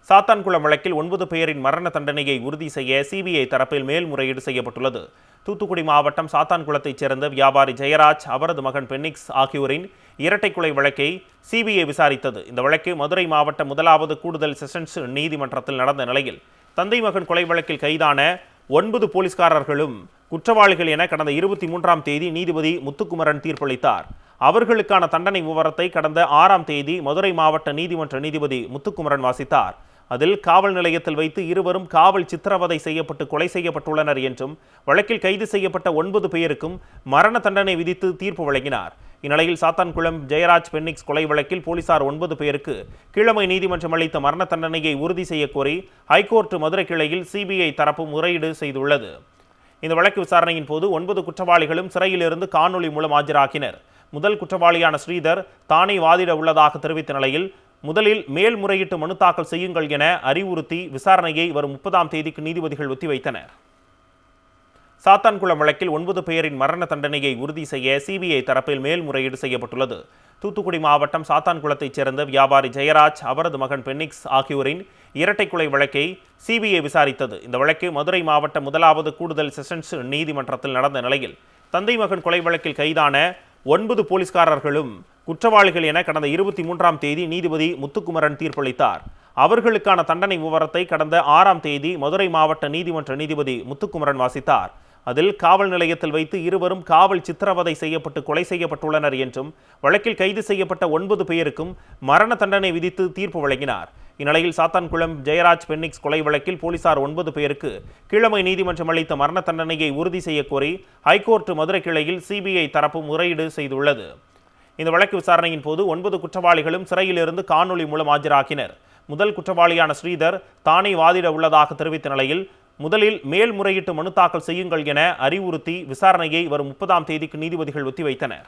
சாத்தான்குளம் வழக்கில் 9 பேரின் மரண தண்டனையை உறுதி செய்ய சிபிஐ தரப்பில் மேல்முறையீடு செய்யப்பட்டுள்ளது. தூத்துக்குடி மாவட்டம் சாத்தான்குளத்தைச் சேர்ந்த வியாபாரி ஜெயராஜ், அவரது மகன் பென்னிக்ஸ் ஆகியோரின் இரட்டை கொலை வழக்கை சிபிஐ விசாரித்தது. இந்த வழக்கு மதுரை மாவட்ட 1வது கூடுதல் செஷன்ஸ் நீதிமன்றத்தில் நடந்த நிலையில் தந்தை மகன் கொலை வழக்கில் கைதான 9 போலீஸ்காரர்களும் குற்றவாளிகள் என கடந்த 23ஆம் தேதி நீதிபதி முத்துக்குமரன் தீர்ப்பளித்தார். அவர்களுக்கான தண்டனை விவரத்தை கடந்த 6ஆம் தேதி மதுரை மாவட்ட நீதிமன்ற நீதிபதி முத்துக்குமரன் வாசித்தார். அதில் காவல் நிலையத்தில் வைத்து இருவரும் காவல் சித்திரவதை செய்யப்பட்டு கொலை செய்யப்பட்டுள்ளனர் என்றும் வழக்கில் கைது செய்யப்பட்ட 9 பேருக்கும் மரண தண்டனை விதித்து தீர்ப்பு வழங்கினார். இந்நிலையில் சாத்தான்குளம் ஜெயராஜ் பென்னிக்ஸ் கொலை வழக்கில் போலீசார் 9 பேருக்கு கீழமை நீதிமன்றம் அளித்த மரண தண்டனையை உறுதி செய்ய கோரி ஹைகோர்ட் மதுரை கிளையில் சிபிஐ தரப்பு முறையீடு செய்துள்ளது. இந்த வழக்கு விசாரணையின் போது 9 குற்றவாளிகளும் சிறையிலிருந்து காணொலி மூலம் ஆஜராகினர். முதல் குற்றவாளியான ஸ்ரீதர் தானே வாதிட உள்ளதாக தெரிவித்த நிலையில் முதலில் மேல்முறையீட்டு மனு தாக்கல் செய்யுங்கள் என அறிவுறுத்தி விசாரணையை வரும் 30ஆம் தேதிக்கு நீதிபதிகள் ஒத்திவைத்தனர். சாத்தான்குளம் வழக்கில் 9 பேரின் மரண தண்டனையை உறுதி செய்ய சிபிஐ தரப்பில் மேல்முறையீடு செய்யப்பட்டுள்ளது. தூத்துக்குடி மாவட்டம் சாத்தான்குளத்தைச் சேர்ந்த வியாபாரி ஜெயராஜ், அவரது மகன் பென்னிக்ஸ் ஆகியோரின் இரட்டை கொலை வழக்கை சிபிஐ விசாரித்தது. இந்த வழக்கு மதுரை மாவட்ட 1வது கூடுதல் செஷன்ஸ் நீதிமன்றத்தில் நடந்த நிலையில் தந்தை மகன் கொலை வழக்கில் கைதான 9 போலீஸ்காரர்களும் குற்றவாளிகள் என கடந்த 23ஆம் தேதி நீதிபதி முத்துக்குமரன் தீர்ப்பளித்தார். அவர்களுக்கான தண்டனை விவரத்தை கடந்த 6ஆம் தேதி மதுரை மாவட்ட நீதிமன்ற நீதிபதி முத்துக்குமரன் வாசித்தார். அதில் காவல் நிலையத்தில் வைத்து இருவரும் காவல் சித்திரவதை செய்யப்பட்டு கொலை செய்யப்பட்டுள்ளனர் என்றும் வழக்கில் கைது செய்யப்பட்ட 9 பேருக்கும் மரண தண்டனை விதித்து தீர்ப்பு வழங்கினார். இந்நிலையில் சாத்தான்குளம் ஜெயராஜ் பென்னிக்ஸ் கொலை வழக்கில் போலீசார் 9 பேருக்கு கீழமை நீதிமன்றம் அளித்த மரண தண்டனையை உறுதி செய்ய கோரி ஹைகோர்ட் மதுரை கிளையில் சிபிஐ தரப்பு முறையீடு செய்துள்ளது. இந்த வழக்கு விசாரணையின் போது 9 குற்றவாளிகளும் சிறையிலிருந்து காணொலி மூலம் ஆஜராகினர். முதல் குற்றவாளியான ஸ்ரீதர் தானே வாதிட உள்ளதாக தெரிவித்த நிலையில் முதலில் மேல்முறையீட்டு மனு தாக்கல் செய்யுங்கள் என அறிவுறுத்தி விசாரணையை வரும் 30ஆம் தேதிக்கு நீதிபதிகள் ஒத்திவைத்தனர்.